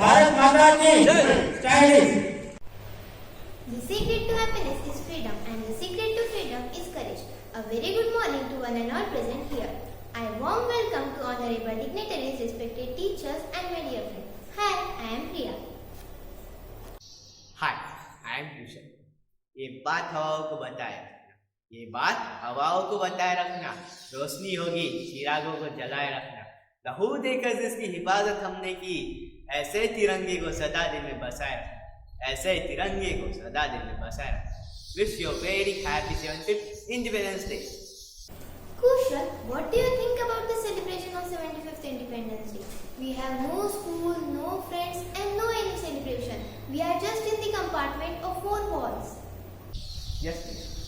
भारत माता की stylish. The secret to happiness is freedom, and the secret to freedom is courage. A very good morning to one and all present here. I warm welcome to honorable dignitaries, respected teachers, and my dear friends. Hi, I am Priya. Hi I am Bhushan. ये बात हवाओं को बताए रखना, ये बात हवाओं को बताए रखना, रोशनी होगी चिरागों को जलाए रखना। लहू देकर जिसकी हिफाजत हमने की, ऐसे तिरंगे को सदा दिल में बसाए रखना, ऐसे तिरंगे को सदा दिल में बसाए रखना। Wish you very happy 75th independence day. Kushal, what do you think about the celebration of 75th Independence Day? We have no school, no friends, and no any celebration. We are just in the compartment of four walls. Yes,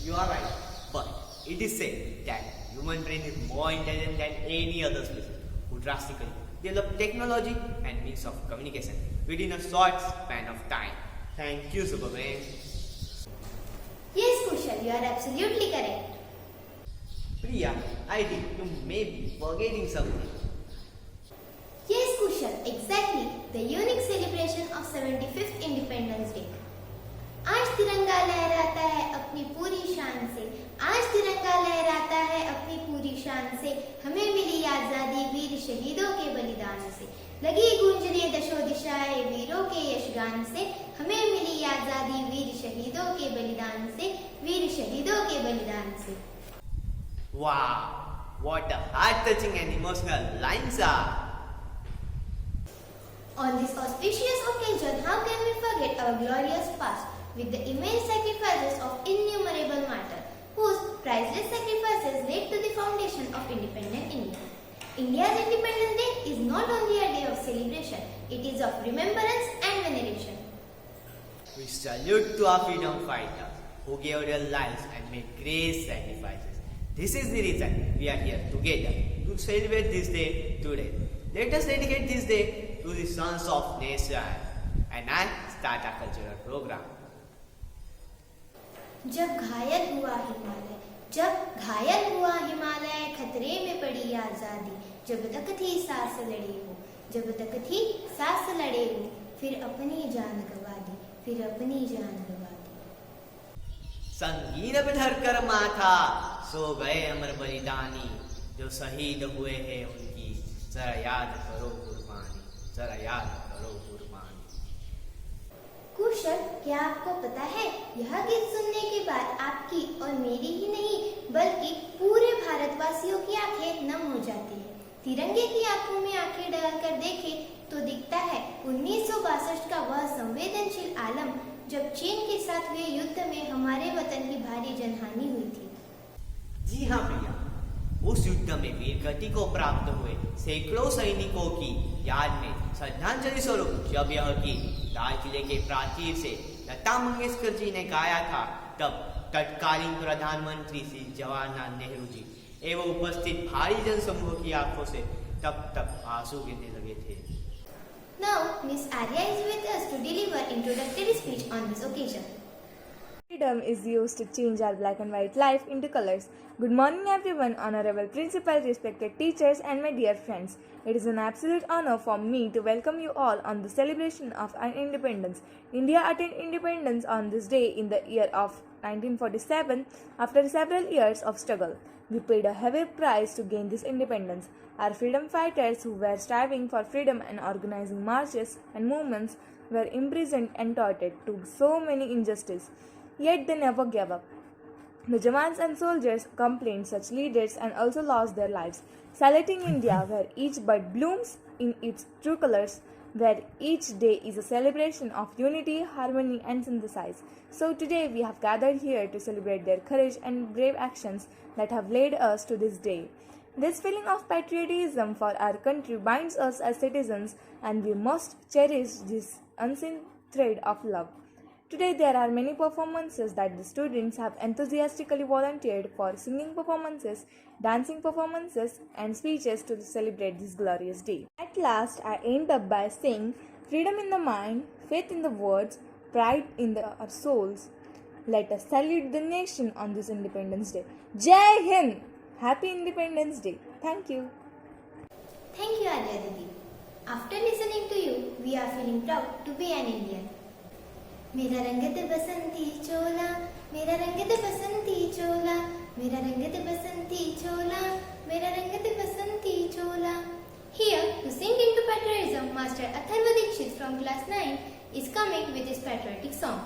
you are right. But it is said that human brain is more intelligent than any other species, who drastically develop technology and means of communication within a short span of time. Thank you, Superman. Yes, Kushal, you are absolutely correct. Priya, I think you may be forgetting something. Yes, Kushal, exactly. The unique celebration of 75th Independence Day. आज तिरंगा लहराता है अपनी पूरी शान से, आज तिरंगा लहराता है अपनी पूरी शान से, हमें मिली आजादी वीर शहीदों के बलिदान से, लगी गूंजने दशो दिशाएं वीरों के यशगान से, हमें मिली आजादी वीर शहीदों के बलिदान से, वीर शहीदों के बलिदान से। Wow, what a heart-touching and emotional lines are. On this auspicious occasion, how can we forget our glorious past with the immense sacrifices of innumerable martyrs, whose priceless sacrifices led to the foundation of independent India. India's Independence Day is not only a day of celebration, it is of remembrance and veneration. We salute to our freedom fighters who gave their lives and made great sacrifices. This is the reason we are here together to celebrate this day today. Let us dedicate this day to the sons of nation and I start our cultural program. जब घायल हुआ हिमालय, जब घायल हुआ हिमालय, खतरे में पड़ी आजादी, जब तक थी सांस लड़े हो, जब तक थी सांस लड़े हो, फिर अपनी जान गवा दी, फिर अपनी जान गवा दी। संगीन पे धरकर माथा सो गए अमर बलिदानी, जो शहीद हुए हैं उनकी जरा याद करो कुर्बानी, जरा याद करो कुर्बानी। कुशल, क्या आपको पता है यह गीत सुनने के बाद आपकी और मेरी ही नहीं बल्कि पूरे भारतवासियों की आंखें नम हो जाती है। तिरंगे की आंखों में आंखें डालकर देखें तो दिखता है 1962 का वह संवेदनशील आलम जब चीन के साथ हुए युद्ध में हमारे वतन की भारी जनहानि हुई थी। जी हाँ प्रिया, उस युद्ध में वीर गति को प्राप्त हुए सैकड़ों सैनिकों की याद में श्रद्धांजलि स्वरूप जब यह गीत लाल किले के प्राचीर से लता मंगेशकर जी ने गाया था, तब तत्कालीन प्रधानमंत्री श्री जवाहरलाल नेहरू जी एवं उपस्थित भारी जनसमूह की आंखों से तब तक आंसू गिरने लगे थे। Now, Miss Arya is with us to deliver introductory speech on this occasion. Freedom is used to change our black and white life into colors. Good morning everyone, honorable principal, respected teachers and my dear friends. It is an absolute honor for me to welcome you all on the celebration of our independence. India attained independence on this day in the year of 1947 after several years of struggle. We paid a heavy price to gain this independence. Our freedom fighters who were striving for freedom and organizing marches and movements were imprisoned and tortured to so many injustices. Yet they never gave up. The Jawans and soldiers complained such leaders and also lost their lives. Saluting India, where each bud blooms in its true colors, where each day is a celebration of unity, harmony, and synthesis. So today we have gathered here to celebrate their courage and brave actions that have led us to this day. This feeling of patriotism for our country binds us as citizens, and we must cherish this unseen thread of love. Today there are many performances that the students have enthusiastically volunteered for, singing performances, dancing performances and speeches to celebrate this glorious day. At last I end up by saying, freedom in the mind, faith in the words, pride in our souls. Let us salute the nation on this Independence Day. Jai Hind! Happy Independence Day. Thank you. Thank you, Arya Didi. After listening to you, we are feeling proud to be an Indian. मेरा रंग ते बसंती चोला, मेरा रंग ते बसंती चोला, मेरा रंग ते बसंती चोला, मेरा रंग ते बसंती चोला. Here to sing into patriotism, Master Atharva Dikshit from class 9 is coming with his patriotic song.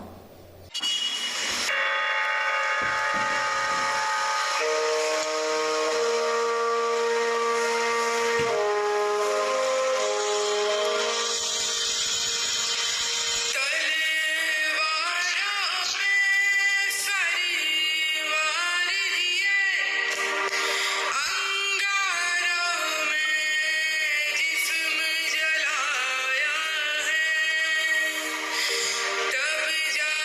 तब जा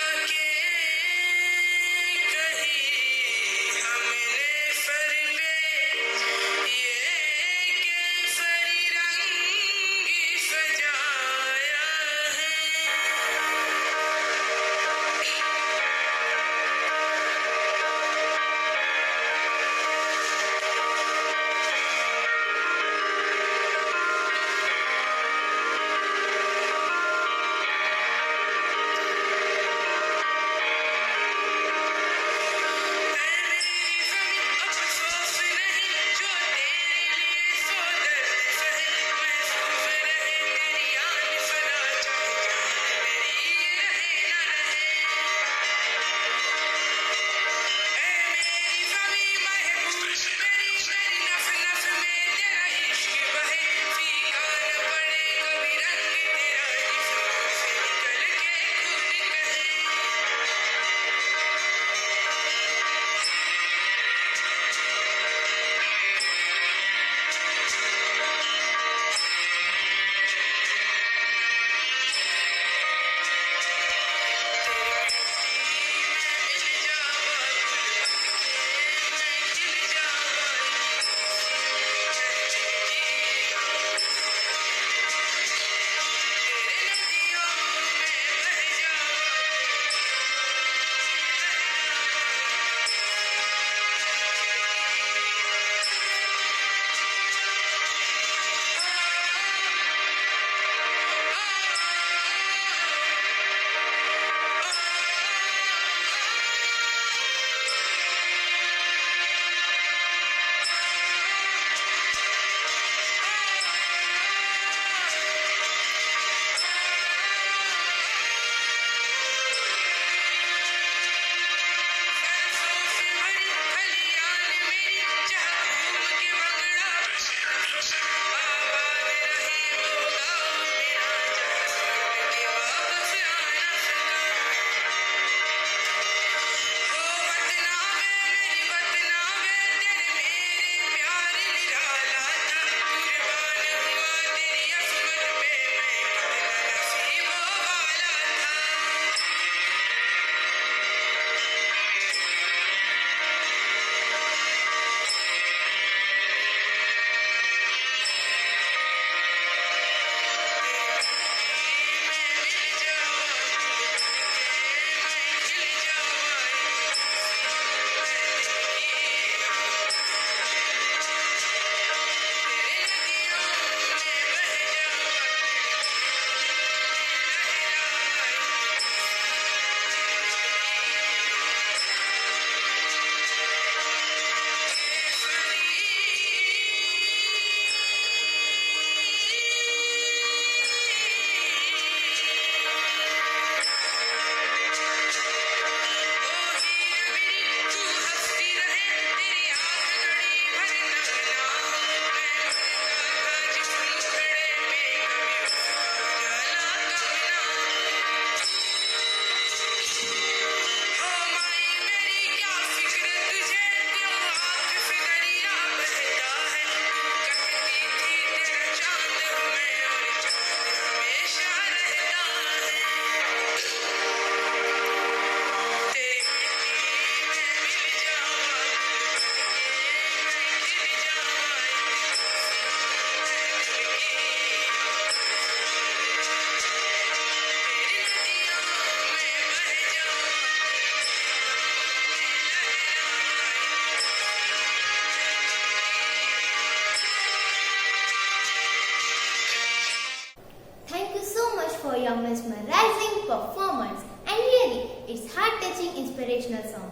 your mesmerizing performance, and really, it's heart-touching inspirational song.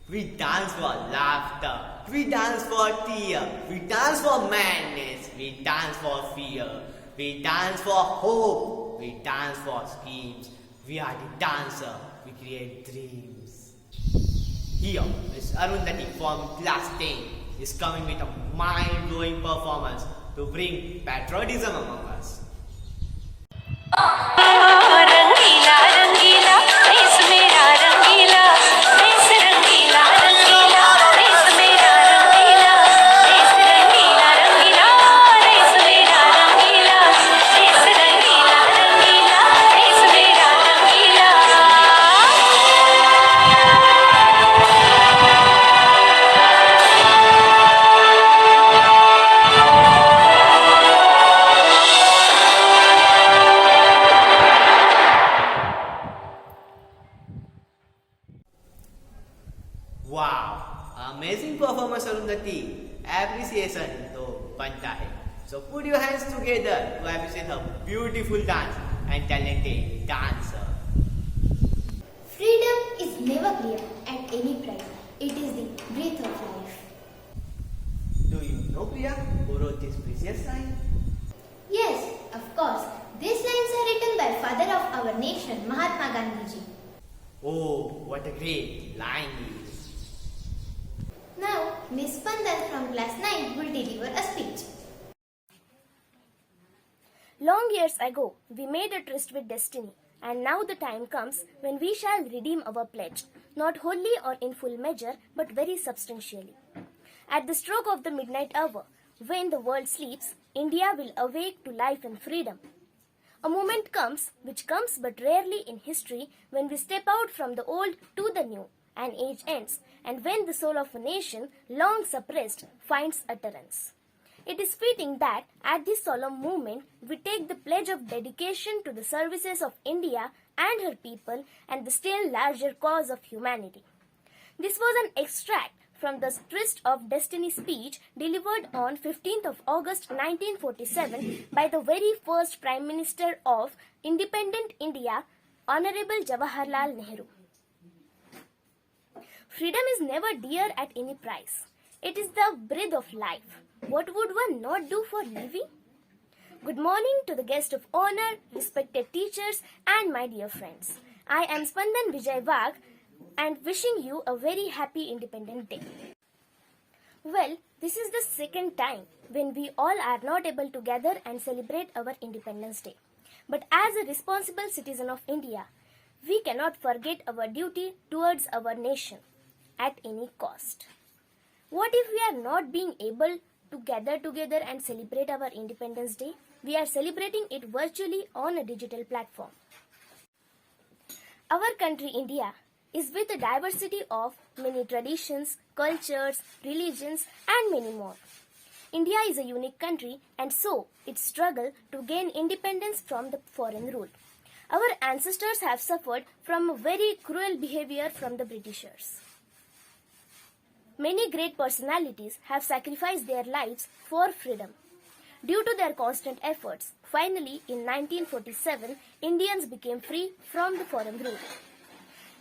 We dance for laughter, we dance for tear, we dance for madness, we dance for fear, we dance for hope, we dance for schemes. We are the dancer, we create dreams. Here, Miss Arundhati from class 10 is coming with a mind-blowing performance to bring patriotism among us. रंगीला रंगीला देश मेरा रंगीला देश रंगीला रंगीला देश मेरा रंगीला देश रंगीला रंगीला देश मेरा रंगीला देश रंगीला रंगीला देश मेरा रंगीला Wow, amazing performance Arundhati. Appreciation तो बनता है. So put your hands together to appreciate her beautiful dance and talented dancer. Freedom is never clear at any price. It is the breath of life. Do you know Priya who wrote this precious line? Yes, of course. These lines are written by father of our nation, Mahatma Gandhi ji. Oh, what a great line it is. Now, Miss Pandan from class 9 will deliver a speech. Long years ago, we made a tryst with destiny, and now the time comes when we shall redeem our pledge, not wholly or in full measure, but very substantially. At the stroke of the midnight hour, when the world sleeps, India will awake to life and freedom. A moment comes, which comes but rarely in history, when we step out from the old to the new. An age ends, and when the soul of a nation, long suppressed, finds utterance. It is fitting that at this solemn moment we take the pledge of dedication to the services of India and her people and the still larger cause of humanity. This was an extract from the Tryst of Destiny speech delivered on 15th of August 1947 by the very first Prime Minister of independent India, Honorable Jawaharlal Nehru. Freedom is never dear at any price. It is the breath of life. What would one not do for living? Good morning to the guest of honor, respected teachers, and my dear friends. I am Spandan Vijay Vag and wishing you a very happy Independent Day. Well, this is the second time when we all are not able to gather and celebrate our Independence Day. But as a responsible citizen of India, we cannot forget our duty towards our nation at any cost. What if we are not being able to gather together and celebrate our Independence Day? We are celebrating it virtually on a digital platform. Our country, India, is with a diversity of many traditions, cultures, religions, and many more. India is a unique country, and so its struggle to gain independence from the foreign rule. Our ancestors have suffered from a very cruel behavior from the Britishers. Many great personalities have sacrificed their lives for freedom. Due to their constant efforts, finally in 1947, Indians became free from the foreign rule.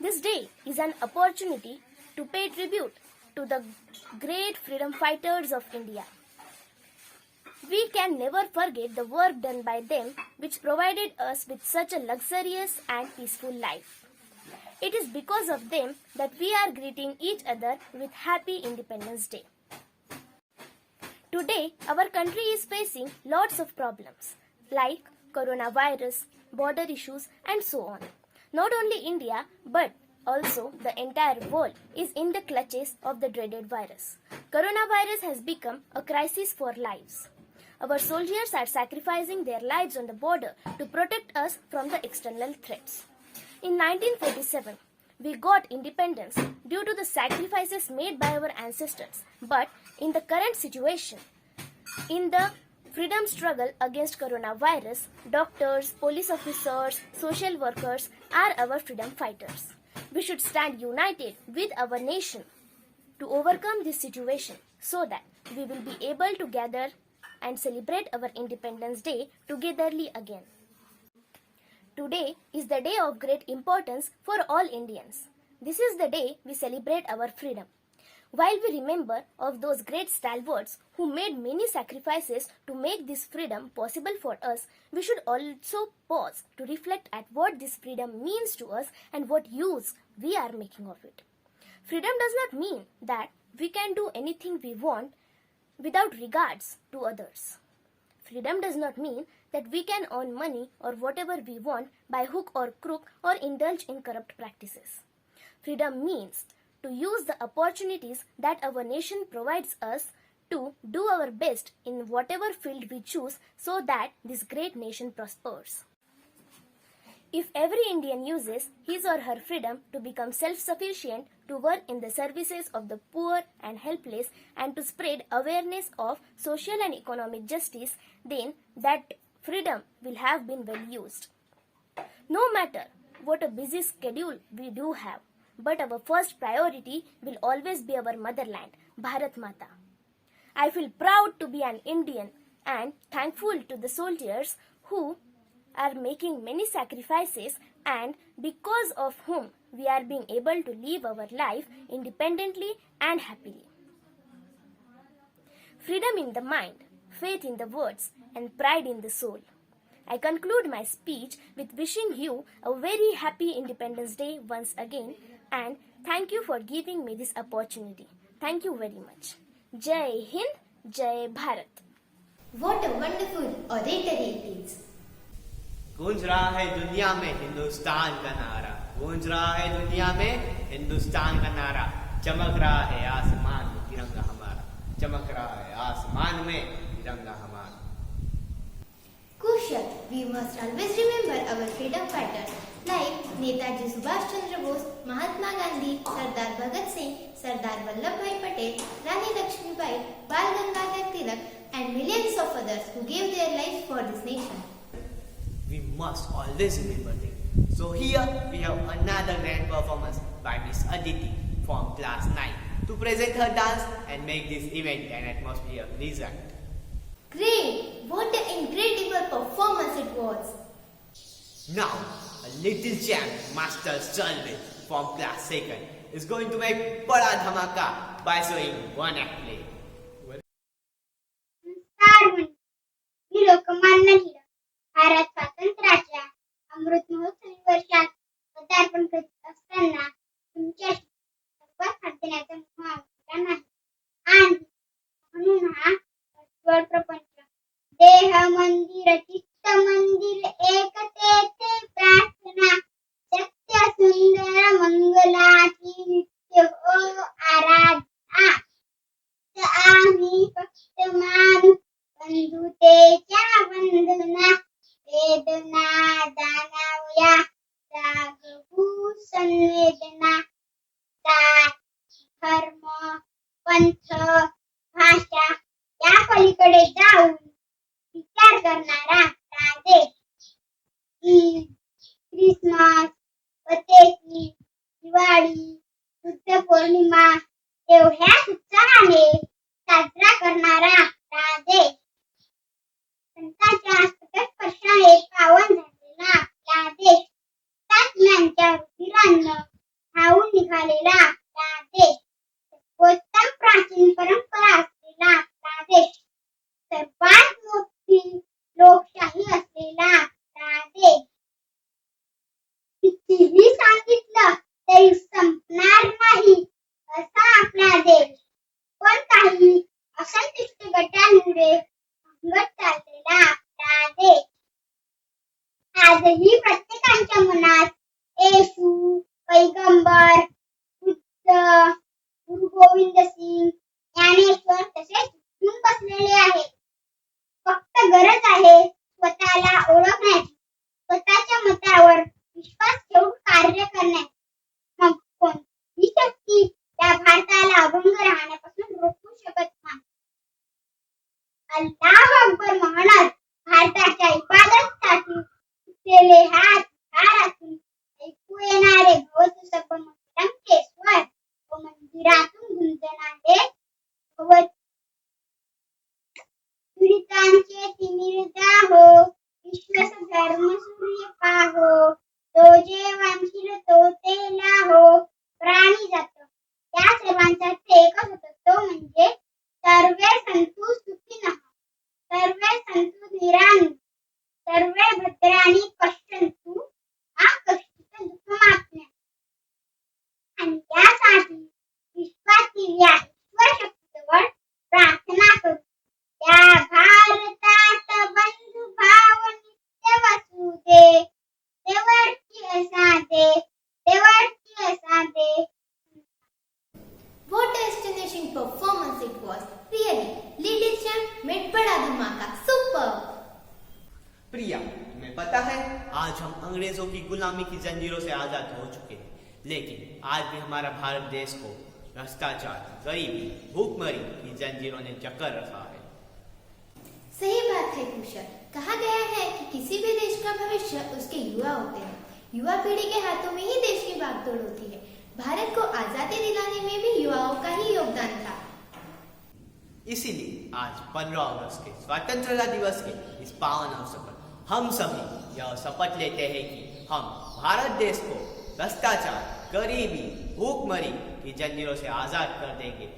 This day is an opportunity to pay tribute to the great freedom fighters of India. We can never forget the work done by them, which provided us with such a luxurious and peaceful life. It is because of them that we are greeting each other with Happy Independence Day. Today, our country is facing lots of problems like coronavirus, border issues, and so on. Not only India, but also the entire world is in the clutches of the dreaded virus. Coronavirus has become a crisis for lives. Our soldiers are sacrificing their lives on the border to protect us from the external threats. In 1947, we got independence due to the sacrifices made by our ancestors. But in the current situation, in the freedom struggle against coronavirus, doctors, police officers, social workers are our freedom fighters. We should stand united with our nation to overcome this situation so that we will be able to gather and celebrate our Independence Day togetherly again. today is the day of great importance for all Indians. This is the day we celebrate our freedom. While we remember of those great stalwarts who made many sacrifices to make this freedom possible for us, we should also pause to reflect at what this freedom means to us and what use we are making of it. Freedom does not mean that we can do anything we want without regards to others. Freedom does not mean that we can earn money or whatever we want by hook or crook or indulge in corrupt practices. Freedom means to use the opportunities that our nation provides us to do our best in whatever field we choose so that this great nation prospers. If every Indian uses his or her freedom to become self-sufficient, to work in the services of the poor and helpless, and to spread awareness of social and economic justice, then that freedom will have been well used. No matter what a busy schedule we do have, but our first priority will always be our motherland, Bharat Mata. I feel proud to be an Indian and thankful to the soldiers who are making many sacrifices and because of whom we are being able to live our life independently and happily. Freedom in the mind, faith in the words, and pride in the soul. I conclude my speech with wishing you a very happy Independence Day once again and thank you for giving me this opportunity. Thank you very much. Jai Hind, Jai Bharat. What a wonderful orator it is. गूंज रहा है दुनिया में हिंदुस्तान का नारा, गूंज रहा है दुनिया में हिंदुस्तान का नारा, चमक रहा है आसमान में तिरंगा हमारा, चमक रहा है आसमान में तिरंगा हमारा. Kushal, we must always remember our freedom fighters like Netaji Subhash Chandra Bose, Mahatma Gandhi, Sardar Bhagat Singh, Sardar Vallabhbhai Patel, Rani Lakshmibai, Bal Gangadhar Tilak and millions of others who gave their lives for this nation. We must always remember them. So here we have another grand performance by Miss Aditi from class 9 to present her dance and make this event an atmosphere pleasant. Great! What an incredible performance it was! Now, a little champ, Master Salve from class 2nd is going to make Bada Dhamaka by showing one act play. मी लोकमान्य टिळक भारत स्वातंत्र्याच्या अमृत महोत्सवी वर्षात पदार्पण करीत असताना तुमच्याशी संवाद साधण्याचा मोह आमचा नाही आणि म्हणून हा ईश्वर प्रपंच देह मंदिर चित्त मंदिर एकतेचे प्रार्थना सत्य सुंदर मंगलाची नित्य हो आराधना आम्ही फक्त मानू बंधुतेच्या वंदना वेदना जाणावया जागभू संवेदना जात धर्म पंथ भाषा या पलीकडे जाऊन विचार करणारा देश ईद ख्रिसमस पतेती दिवाळी बुद्ध पौर्णिमा एवढ्याच उत्साहाने साजरा करणारा देश संतांच्या स्पर्शाने पावन झालेला आपला देश तात्म्यांच्या रुधिरानं धावून निघालेला आपला देश सर्वोत्तम प्राचीन परंपरा असलेला आपला देश सर्वात मोठी लोकशाही असलेला आपला देश कितीही सांगितलं तरी संपणार नाही असा आपला देश पण काही असंतुष्ट गटांमुळे भांगत चाललेला आपला देश आजही प्रत्येकाच्या मनात येशू पैगंबर बुद्ध गुरु गोविंद सिंग ज्ञानेश्वर तसेच घेऊन बसलेले आहे. फक्त गरज आहे स्वतःला ओळखण्याची, स्वतःच्या मतावर विश्वास ठेवून कार्य करण्याची. मग कोणती शक्ती त्या भारताला अभंग राहण्यापासून रोखू शकत नाही. अल्लाह अकबर म्हणत भारताच्या इबादतसाठी उठलेले हात हारातून ऐकू येणारे भवत सबमंगलमचे स्वर व मंदिरातून गुंजणारे भवत पीडितांचे तिमिर जाहो विश्वस धर्म सूर्य पाहो असतो तेला हो प्राणी जात. या सर्वांचा एकच होतो तो म्हणजे सर्वे संतु सुखिनः, सर्वे संतु निरामय, सर्वे भद्राणि पश्यन्तु मा कश्चित् दुःखमाप्नुयात्. आणि यासाठी विश्वातील या ईश्वर शक्तीजवळ प्रार्थना करू. या भारतात बंधुभाव नित्य वसू दे, देवळची असा दे, देवळची असा दे. What a astonishing performance it was. Really, Little Champ made बड़ा धमाका. Superb. प्रिया, तुम्हें पता है आज हम अंग्रेजों की गुलामी की जंजीरों से आजाद हो चुके हैं, लेकिन आज भी हमारा भारत देश को भ्रष्टाचार, गरीबी, भूखमरी की जंजीरों ने जकड़ रखा है। सही बात है कुशल। कहा गया है कि किसी भी देश का भविष्य उसके युवा होते हैं। युवा पीढ़ी के हाथों में ही देश की भागदौड़ होती है। भारत को आजादी दिलाने में भी युवाओं का ही योगदान था। इसीलिए आज 15 अगस्त के स्वतंत्रता दिवस के इस पावन अवसर पर हम सभी यह शपथ लेते हैं कि हम भारत देश को भ्रष्टाचार, गरीबी, भूखमरी की जंजीरों से आजाद कर देंगे।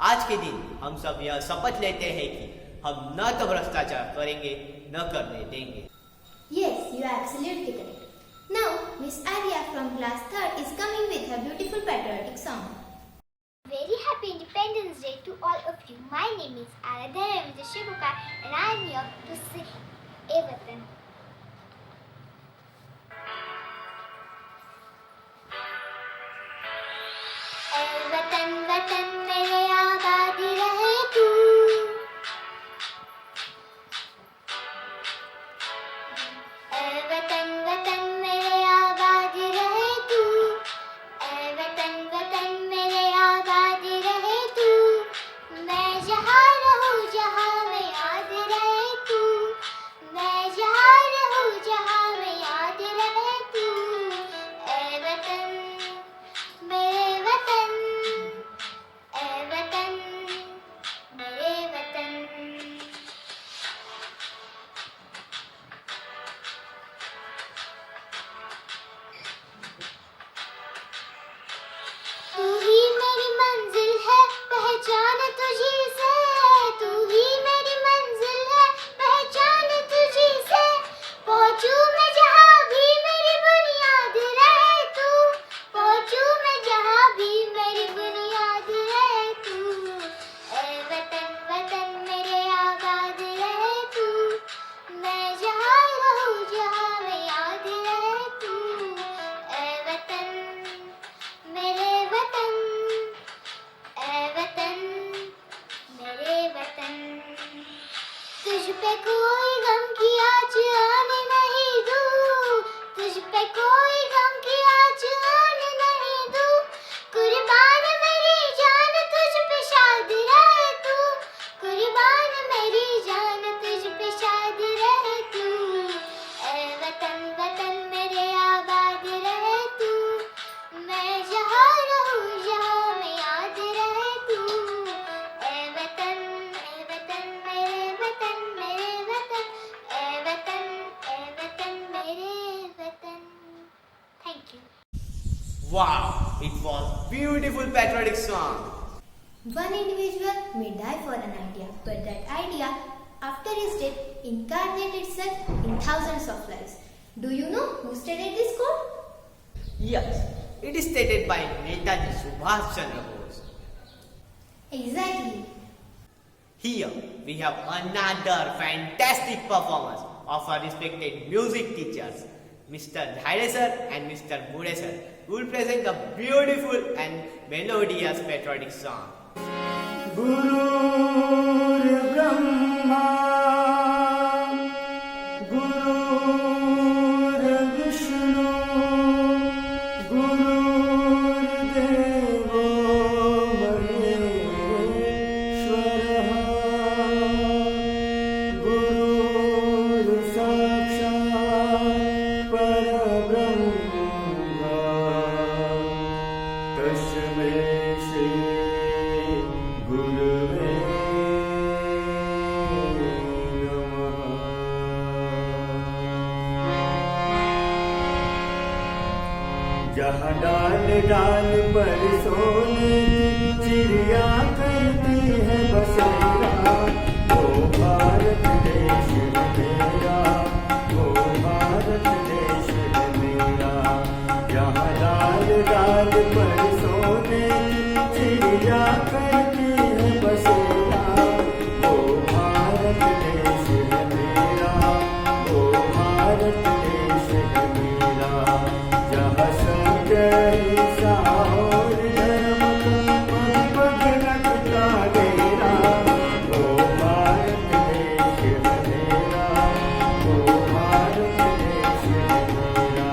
आज के दिन हम सब यह शपथ लेते हैं कि हम न तो भ्रष्टाचार करेंगे न करने देंगे। Yes, you are absolutely correct. Now, Miss Arya from class 3rd is coming with her beautiful patriotic song. Very happy Independence Day to all of you. My name is Aradhana Vijayashikar and I am here to sing A Watan. ए वतन वतन मेरे आबादी रहे तू, ए वतन वतन मेरे आबादी रहे तू, ए वतन वतन मेरे आबादी रहे तू, मैं जहाँ रहूँ जहाँ में याद रहे तू, मैं जहाँ रहूँ जहाँ में याद रहे तू, ए वतन मेरे वतन, ए वतन मेरे वतन। तू ही मेरी मंजिल है पहचान तुझी से, तू ही मेरी मंजिल है पहचान तुझी से, पहुंचूं मैं जहाँ भी मेरी बुनियाद रहे तू, पहुंचूं मैं जहाँ भी मेरी बुनियाद रहे तू, ए वतन वतन मेरे आबाद रहे तू, मैं जहाँ रहूँ जहाँ में याद रहे तू, ए वतन मेरे वतन, ए वतन मेरे वतन। तुझ पे कोई गम की आँच आने नहीं दूँ, तुझ पे कोई गम की आँच आने नहीं दूँ, कुर्बान मेरी जान तुझ पे शाद रहे तू, कुर्बान मेरी जान तुझ पे शाद रहे तू, ए वतन वतन मेरे आबाद रहे तू, मैं जहाँ रहूँ जहाँ में याद रहे तू, ए वतन मेरे वतन मेरे वतन, ए वतन मेरे वतन। Thank you. Wow, it was beautiful patriotic song. One individual may die for an idea, but that idea, after his death, incarnates itself in thousands of lives. Do you know who stated this quote? Yes, it is stated by Netaji Subhash Chandra Bose. Exactly. Here we have another fantastic performance of our respected music teachers, Mr. Dhaire sir and Mr. Bude sir, who will present a beautiful and melodious patriotic song. गुरुर् Brahma गुरुर्विष्णु गुरुर्देवो महेश्वरः गुरुर्साक्षात् परब्रह्म तस्मै श्री गुरुवे जहाँ डाल डाल पर सोने की चिड़िया करती है बसेरा, वो भारत देश है मेरा, वो भारत देश है मेरा। जहाँ डाल डाल पर सोने की चिड़िया करती है बसेरा, वो भारत देश है मेरा, वो भारत देश है मेरा। जहाँ सत्य हिंसा और धर्म का पग रखता डेरा, वो भारत देश है मेरा, वो भारत देश है मेरा।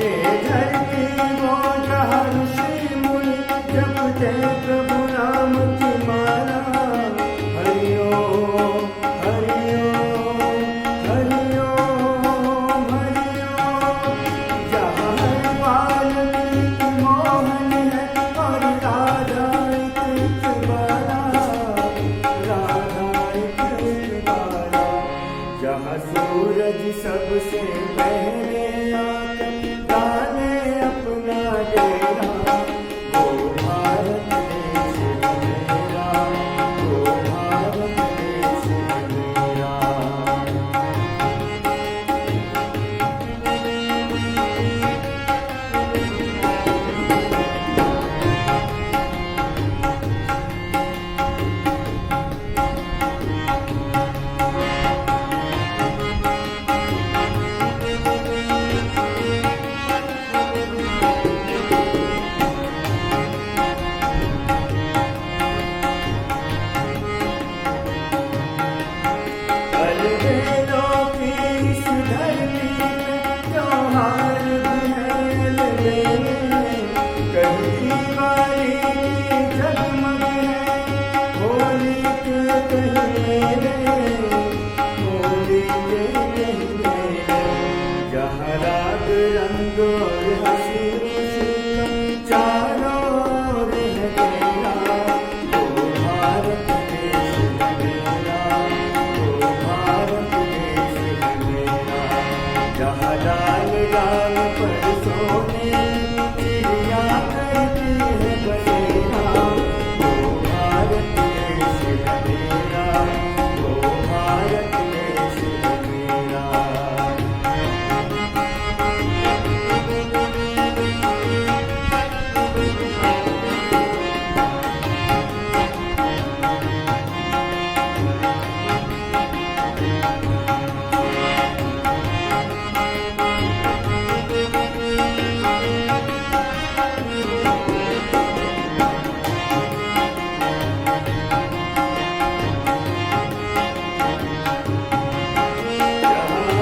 ये धरती वो जहाँ ऋषि मुनि जपते प्रभु नाम तुम्हारा। हरि ओम हरि ओम हरि ओम हरि ओम। जहाँ हर वाल्मीकि मोहन है और राधा कृष्ण बाला, राधा कृष्ण बाला। जहाँ सूरज सबसे पहले आकर डाले अपना डेरा, वो भारत देश है मेरा, वो भारत देश है मेरा। अलबेलों की इस धरती पे त्योहार भी है अलबेले। कहीं दिवाली की जगमग है, होली के कहीं मेले, होली के कहीं मेले। जहाँ राग रंग और हंसी खुशी का चारों ओर है घेरा, वो भारत देश है मेरा, वो भारत देश है मेरा। जहाँ डाल डाल पर सोने की चिड़िया करती है बसेरा, वो भारत देश है मेरा, वो भारत देश है मेरा।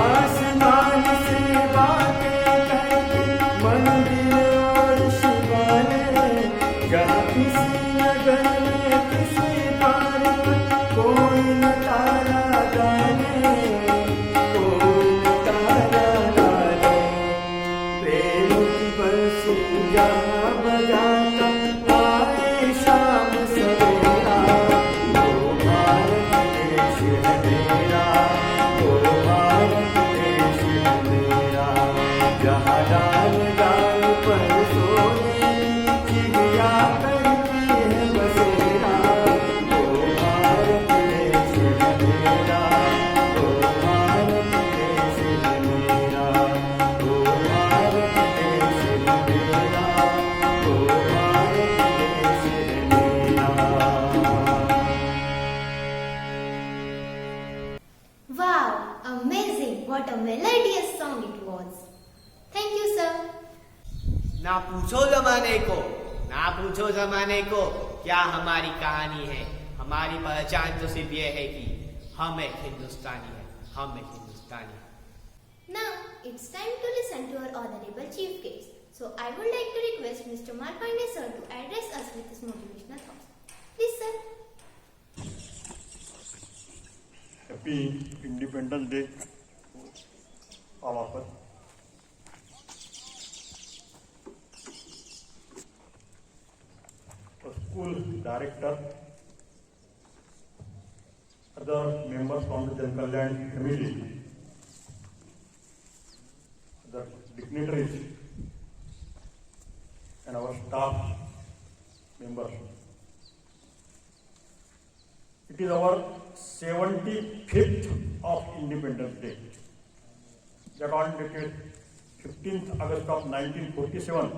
आसमान से बातें करके मंदिर और शिवालय, जहाँ किसी नगर में किसी द्वार पर कोई न तारा डाले, कोई न तारा डाले। प्रेम की बंसी जहाँ बजाता आए शाम सवेरा, वो भारत देश है मेरा, वो भारत देश है मेरा। जहाँ डाल डाल पर सोने की चिड़िया करती है बसेरा, वो भारत देश है मेरा, वो भारत देश है मेरा, वो भारत देश है मेरा, वो भारत देश है मेरा। Wow, amazing! What a melodious song it was. Thank you, sir. ना पूछो जमाने को, ना पूछो जमाने को क्या हमारी कहानी है। हमारी पहचान तो सिर्फ ये है कि हम एक हिंदुस्तानी हैं, हम एक हिंदुस्तानी हैं। Now it's time to listen to our honorable chief guest. So I would like to request Mr. Marpande sir to address us with his motivational thoughts. Please, sir. Happy independence day all of us. school director, other members from the Jan Kalyan committee, other dignitaries, and our staff members. It is our 75th of Independence Day. That on dated 15th August of 1947,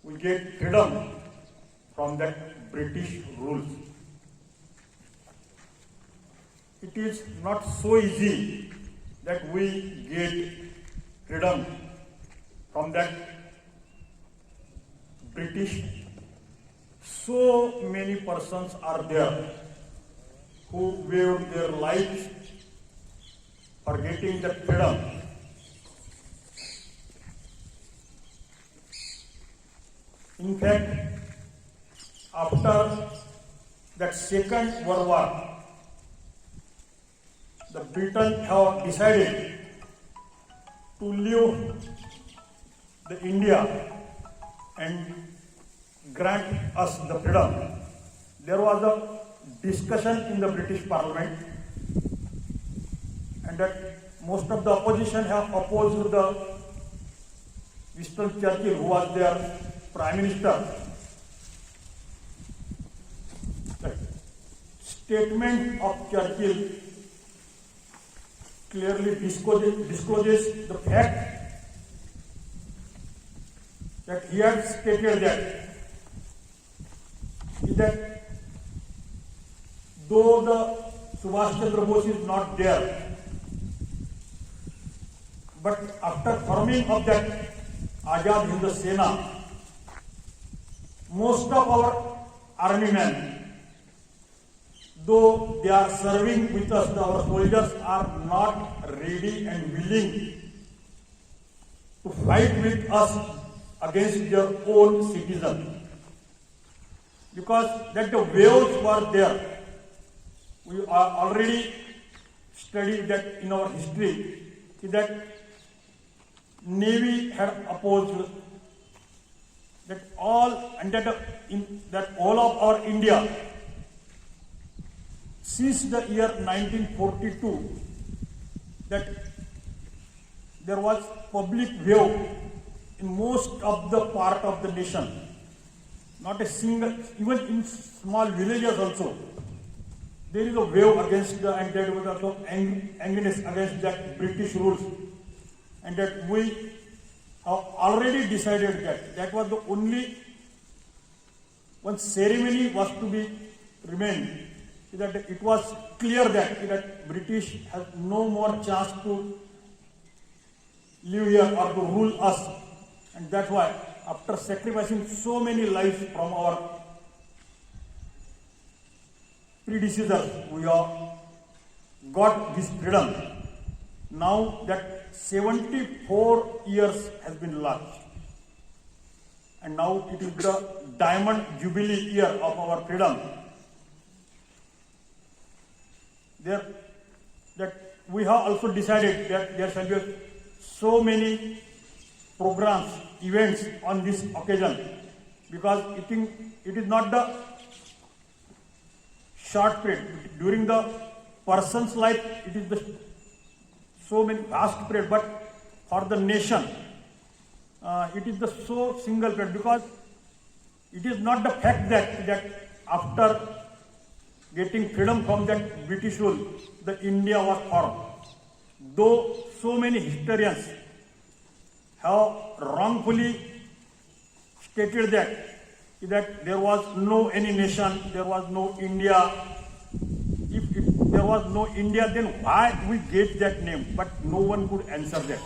we get freedom from that British rules. It is not so easy that we get freedom from that British. So many persons are there who waived their lives for getting that freedom. In fact, after that Second World War, the Britain have decided to leave the India and grant us the freedom. There was a discussion in the British Parliament, and that most of the opposition have opposed the Winston Churchill, who was their Prime Minister. The statement of Churchill clearly discloses the fact that he had stated that though the Subhash Chandra Bose is not there, but after forming of that Azad Hind Sena, most of our army men, though they are serving with us, our soldiers are not ready and willing to fight with us against their own citizens. Because that the waves were there. We are already studied that in our history, that Navy had opposed that all, and that all of our India, since the year 1942, that there was public wave in most of the part of the nation. Not a single, even in small villages also, there is a wave against the, and there was also angriness against that British rules, and that we have already decided that was the only one ceremony was to be remained, that it was clear that British has no more chance to live here or to rule us, and that's why after sacrificing so many lives from our predecessors, we have got this freedom. Now that 74 years has been lost, and now it is the Diamond Jubilee year of our freedom. That we have also decided that there shall be so many programs, events on this occasion, because it is not the short period. During the person's life, it is the so many vast period, but for the nation, it is the so single period, because it is not the fact that after getting freedom from that British rule, the India was formed. Though so many historians have wrongfully stated that there was no any nation, there was no India. If there was no India, then why we get that name? But no one could answer that.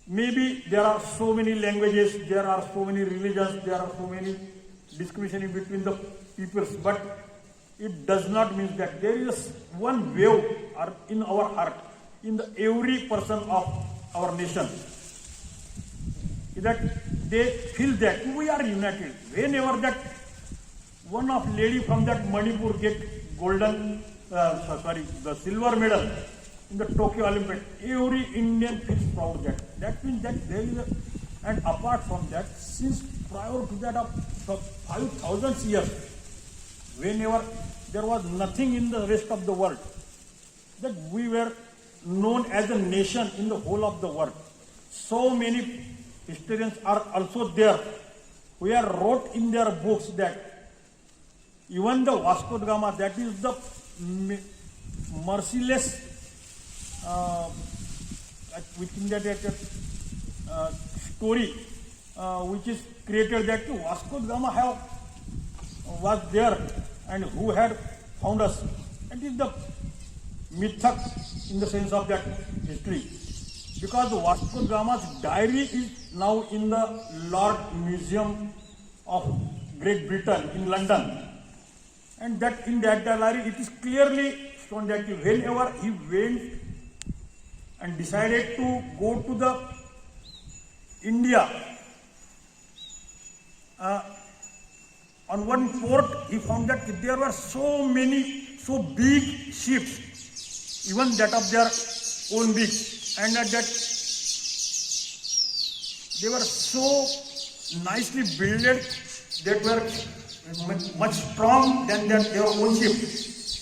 Maybe there are so many languages, there are so many religions, there are so many discrimination between the peoples, but it does not mean that there is one wave in our heart, in every person of our nation, that they feel that we are united. Whenever that one of lady from that Manipur get the silver medal in the Tokyo Olympics, every Indian feels proud that. That means that there is And apart from that, since prior to that of 5,000 years, whenever there was nothing in the rest of the world, that we were known as a nation in the whole of the world. So many historians are also there who have wrote in their books that even the Vasco da Gama, that is the merciless within that story which is created, that Vasco da Gama was there and who had found us. That is the mythic in the sense of that history, because Vasco da Gama's diary is now in the Lord Museum of Great Britain in London, and that in that diary it is clearly shown that whenever he went and decided to go to the India, on one port he found that there were so big ships, even that of their own big, and that they were so nicely built that were much strong than their own ship.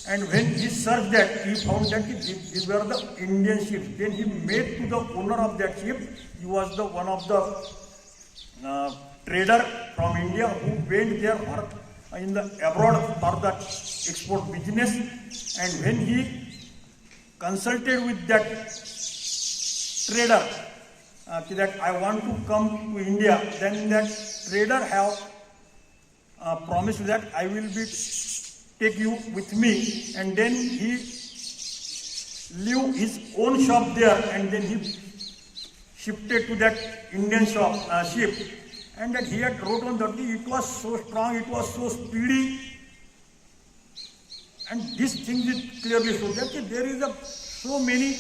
And when he searched that, he found that these were the Indian ships. Then he made to the owner of that ship, he was the one of the trader from India who went there in the abroad for the export business. And when he consulted with that trader that I want to come to India, then that trader have promised that I will take you with me, and then he leave his own shop there, and then he shifted to that Indian ship, and that he had wrote on that it was so strong, it was so speedy, and this thing is clearly shows that there is so many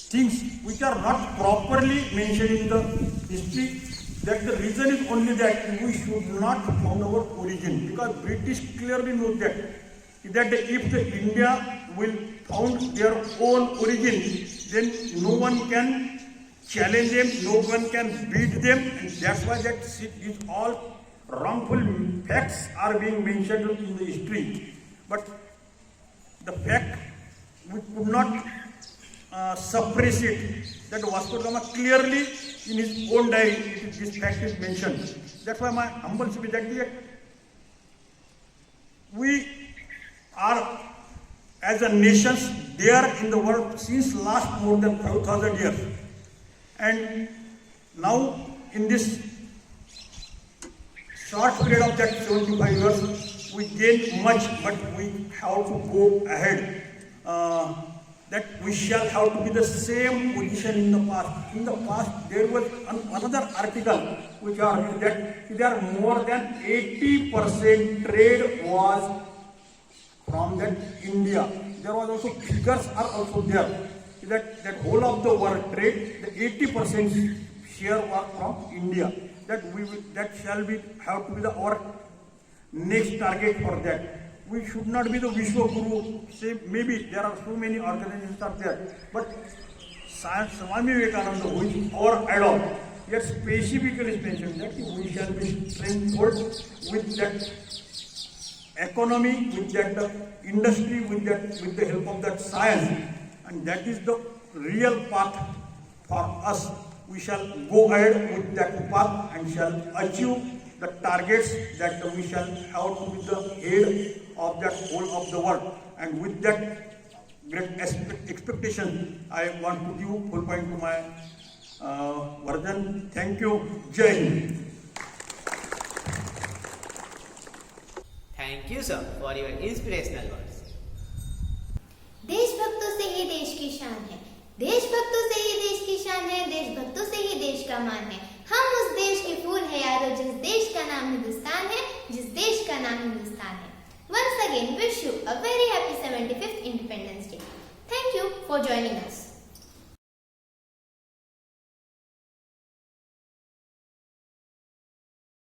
things which are not properly mentioned in the history, that the reason is only that we should not found our origin, because British clearly know that if the India will found their own origin, then no one can challenge them, no one can beat them, and that's why that is all wrongful facts are being mentioned in the history. But the fact we could not suppress it, that Vasco da Gama clearly in his own diary, this fact is mentioned. That's why my humble speech that we are as a nation there in the world since last more than 5,000 years. And now in this short period of that 75 years, we gain much, but we have to go ahead. That we shall have to be the same position in the past. In the past, there was another article which argued that there are more than 80% trade was from that India. There was also figures are also there that whole of the world trade, the 80% share was from India. That shall be have to be our next target for that. We should not be the Vishwa Guru. Say maybe there are so many organizations out there, but Swami Vivekananda, who is our idol, yet specifically mentioned that we shall be strengthened with that economy, with that industry, with the help of that science, and that is the real path for us. We shall go ahead with that path and shall achieve the targets that we shall have to be the head of that whole of the world. And with that great expectation, I want to give full point to my Vardhan. Thank you. Jai Hind. Thank you, sir, for your inspirational words. देशभक्तों से ही देश की शान है, देशभक्तों से ही देश की शान है, देशभक्तों से ही देश का मान है। हम उस देश के फूल है यारो, जिस देश का नाम हिंदुस्तान है, जिस देश का नाम हिंदुस्तान है। Once again, wish you a very happy 75th Independence Day. Thank you for joining us.